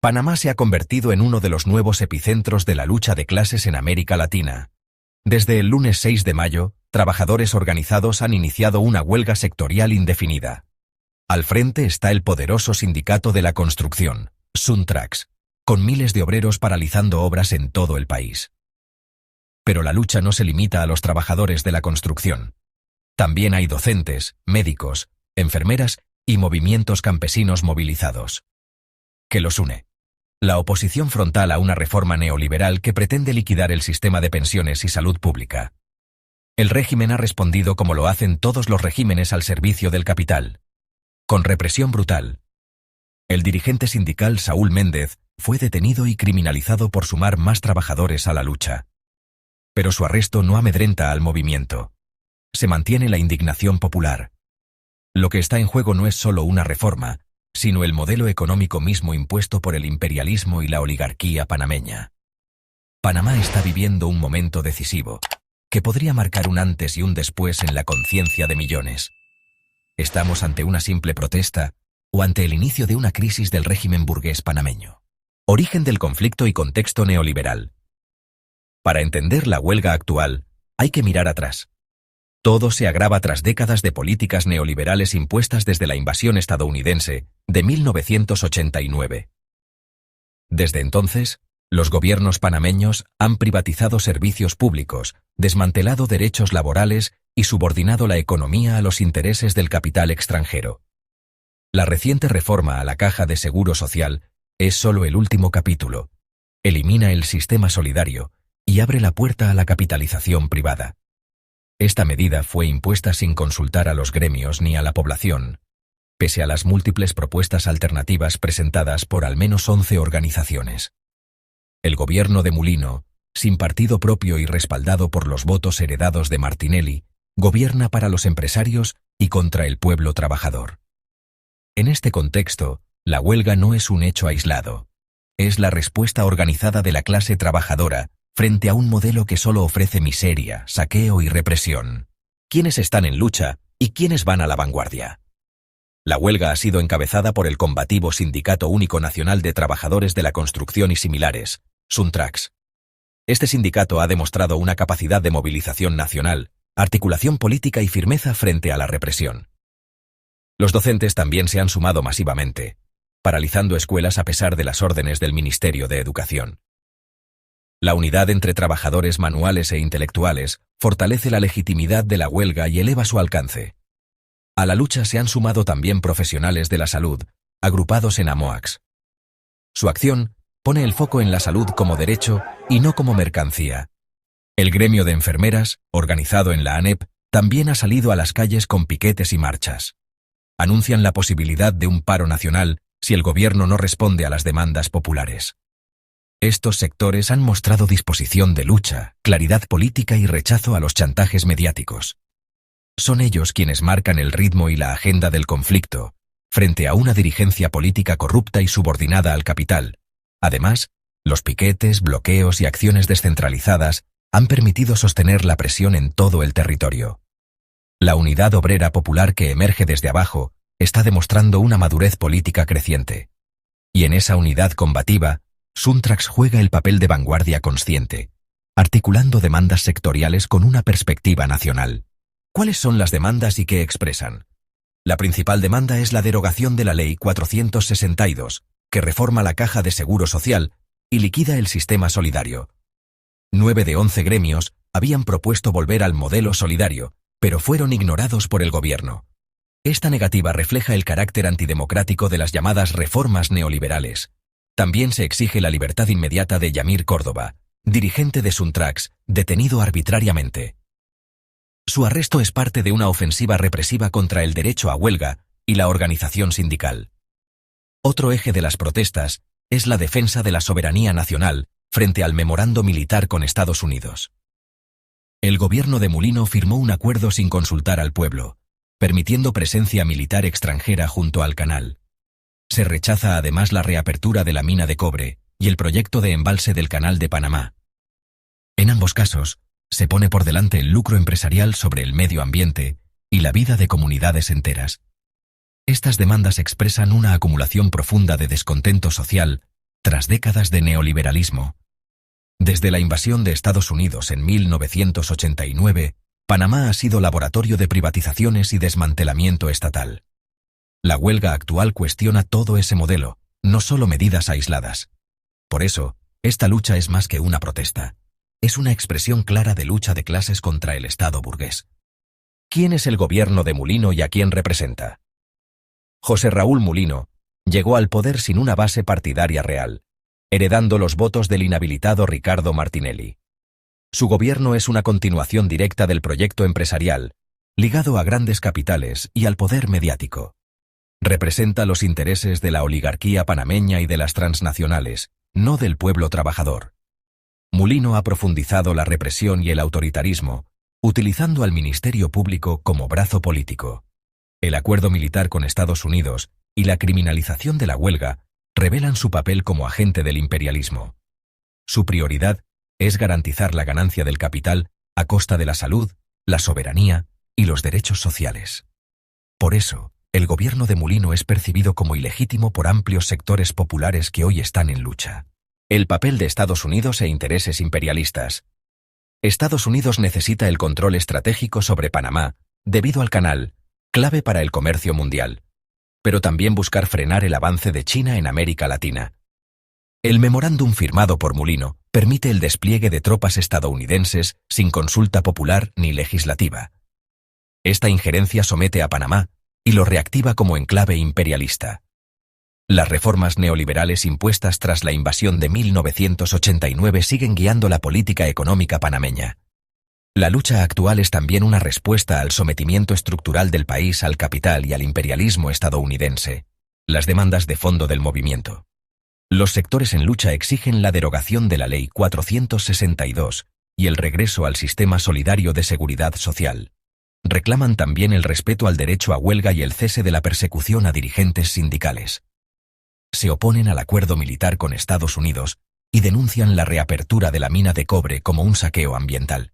Panamá se ha convertido en uno de los nuevos epicentros de la lucha de clases en América Latina. Desde el lunes 6 de mayo, trabajadores organizados han iniciado una huelga sectorial indefinida. Al frente está el poderoso sindicato de la construcción, Suntrax, con miles de obreros paralizando obras en todo el país. Pero la lucha no se limita a los trabajadores de la construcción. También hay docentes, médicos, enfermeras y movimientos campesinos movilizados. ¿Qué los une? La oposición frontal a una reforma neoliberal que pretende liquidar el sistema de pensiones y salud pública. El régimen ha respondido como lo hacen todos los regímenes al servicio del capital. Con represión brutal. El dirigente sindical Saúl Méndez fue detenido y criminalizado por sumar más trabajadores a la lucha. Pero su arresto no amedrenta al movimiento. Se mantiene la indignación popular. Lo que está en juego no es solo una reforma, sino el modelo económico mismo impuesto por el imperialismo y la oligarquía panameña. Panamá está viviendo un momento decisivo, que podría marcar un antes y un después en la conciencia de millones. ¿Estamos ante una simple protesta o ante el inicio de una crisis del régimen burgués panameño? Origen del conflicto y contexto neoliberal. Para entender la huelga actual, hay que mirar atrás. Todo se agrava tras décadas de políticas neoliberales impuestas desde la invasión estadounidense de 1989. Desde entonces, los gobiernos panameños han privatizado servicios públicos, desmantelado derechos laborales y subordinado la economía a los intereses del capital extranjero. La reciente reforma a la Caja de Seguro Social es solo el último capítulo. Elimina el sistema solidario y abre la puerta a la capitalización privada. Esta medida fue impuesta sin consultar a los gremios ni a la población, pese a las múltiples propuestas alternativas presentadas por al menos 11 organizaciones. El gobierno de Mulino, sin partido propio y respaldado por los votos heredados de Martinelli, gobierna para los empresarios y contra el pueblo trabajador. En este contexto, la huelga no es un hecho aislado. Es la respuesta organizada de la clase trabajadora frente a un modelo que solo ofrece miseria, saqueo y represión. ¿Quiénes están en lucha y quiénes van a la vanguardia? La huelga ha sido encabezada por el combativo Sindicato Único Nacional de Trabajadores de la Construcción y Similares, Suntrax. Este sindicato ha demostrado una capacidad de movilización nacional, articulación política y firmeza frente a la represión. Los docentes también se han sumado masivamente, paralizando escuelas a pesar de las órdenes del Ministerio de Educación. La unidad entre trabajadores manuales e intelectuales fortalece la legitimidad de la huelga y eleva su alcance. A la lucha se han sumado también profesionales de la salud, agrupados en AMOAX. Su acción pone el foco en la salud como derecho y no como mercancía. El gremio de enfermeras, organizado en la ANEP, también ha salido a las calles con piquetes y marchas. Anuncian la posibilidad de un paro nacional si el gobierno no responde a las demandas populares. Estos sectores han mostrado disposición de lucha, claridad política y rechazo a los chantajes mediáticos. Son ellos quienes marcan el ritmo y la agenda del conflicto, frente a una dirigencia política corrupta y subordinada al capital. Además, los piquetes, bloqueos y acciones descentralizadas han permitido sostener la presión en todo el territorio. La unidad obrera popular que emerge desde abajo está demostrando una madurez política creciente. Y en esa unidad combativa, Suntrax juega el papel de vanguardia consciente, articulando demandas sectoriales con una perspectiva nacional. ¿Cuáles son las demandas y qué expresan? La principal demanda es la derogación de la Ley 462, que reforma la Caja de Seguro Social y liquida el sistema solidario. 9 de 11 gremios habían propuesto volver al modelo solidario, pero fueron ignorados por el gobierno. Esta negativa refleja el carácter antidemocrático de las llamadas reformas neoliberales. También se exige la libertad inmediata de Yamir Córdoba, dirigente de Suntrax, detenido arbitrariamente. Su arresto es parte de una ofensiva represiva contra el derecho a huelga y la organización sindical. Otro eje de las protestas es la defensa de la soberanía nacional frente al memorando militar con Estados Unidos. El gobierno de Mulino firmó un acuerdo sin consultar al pueblo, permitiendo presencia militar extranjera junto al canal. Se rechaza además la reapertura de la mina de cobre y el proyecto de embalse del Canal de Panamá. En ambos casos, se pone por delante el lucro empresarial sobre el medio ambiente y la vida de comunidades enteras. Estas demandas expresan una acumulación profunda de descontento social tras décadas de neoliberalismo. Desde la invasión de Estados Unidos en 1989, Panamá ha sido laboratorio de privatizaciones y desmantelamiento estatal. La huelga actual cuestiona todo ese modelo, no solo medidas aisladas. Por eso, esta lucha es más que una protesta. Es una expresión clara de lucha de clases contra el Estado burgués. ¿Quién es el gobierno de Mulino y a quién representa? José Raúl Mulino llegó al poder sin una base partidaria real, heredando los votos del inhabilitado Ricardo Martinelli. Su gobierno es una continuación directa del proyecto empresarial, ligado a grandes capitales y al poder mediático. Representa los intereses de la oligarquía panameña y de las transnacionales, no del pueblo trabajador. Mulino ha profundizado la represión y el autoritarismo, utilizando al Ministerio Público como brazo político. El acuerdo militar con Estados Unidos y la criminalización de la huelga revelan su papel como agente del imperialismo. Su prioridad es garantizar la ganancia del capital a costa de la salud, la soberanía y los derechos sociales. Por eso, el gobierno de Mulino es percibido como ilegítimo por amplios sectores populares que hoy están en lucha. El papel de Estados Unidos e intereses imperialistas. Estados Unidos necesita el control estratégico sobre Panamá, debido al canal, clave para el comercio mundial, pero también buscar frenar el avance de China en América Latina. El memorándum firmado por Mulino permite el despliegue de tropas estadounidenses sin consulta popular ni legislativa. Esta injerencia somete a Panamá y lo reactiva como enclave imperialista. Las reformas neoliberales impuestas tras la invasión de 1989 siguen guiando la política económica panameña. La lucha actual es también una respuesta al sometimiento estructural del país al capital y al imperialismo estadounidense. Las demandas de fondo del movimiento. Los sectores en lucha exigen la derogación de la Ley 462 y el regreso al sistema solidario de seguridad social. Reclaman también el respeto al derecho a huelga y el cese de la persecución a dirigentes sindicales. Se oponen al acuerdo militar con Estados Unidos y denuncian la reapertura de la mina de cobre como un saqueo ambiental.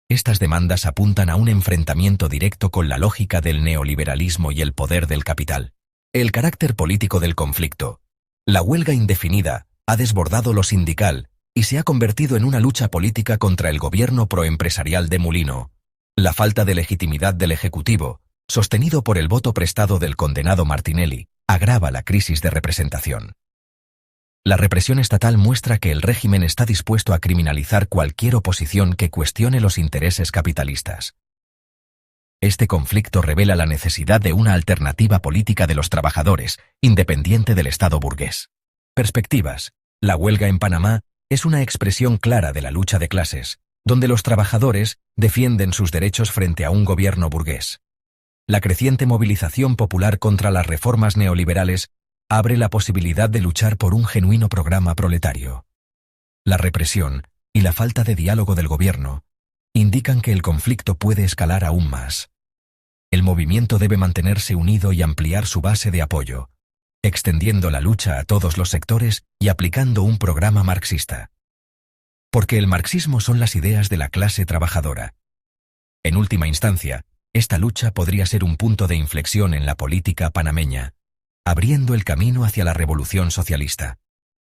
Estas demandas apuntan a un enfrentamiento directo con la lógica del neoliberalismo y el poder del capital. El carácter político del conflicto. La huelga indefinida ha desbordado lo sindical y se ha convertido en una lucha política contra el gobierno proempresarial de Mulino. La falta de legitimidad del Ejecutivo, sostenido por el voto prestado del condenado Martinelli, agrava la crisis de representación. La represión estatal muestra que el régimen está dispuesto a criminalizar cualquier oposición que cuestione los intereses capitalistas. Este conflicto revela la necesidad de una alternativa política de los trabajadores, independiente del Estado burgués. Perspectivas. La huelga en Panamá es una expresión clara de la lucha de clases, donde los trabajadores defienden sus derechos frente a un gobierno burgués. La creciente movilización popular contra las reformas neoliberales abre la posibilidad de luchar por un genuino programa proletario. La represión y la falta de diálogo del gobierno indican que el conflicto puede escalar aún más. El movimiento debe mantenerse unido y ampliar su base de apoyo, extendiendo la lucha a todos los sectores y aplicando un programa marxista. Porque el marxismo son las ideas de la clase trabajadora. En última instancia, esta lucha podría ser un punto de inflexión en la política panameña, abriendo el camino hacia la revolución socialista.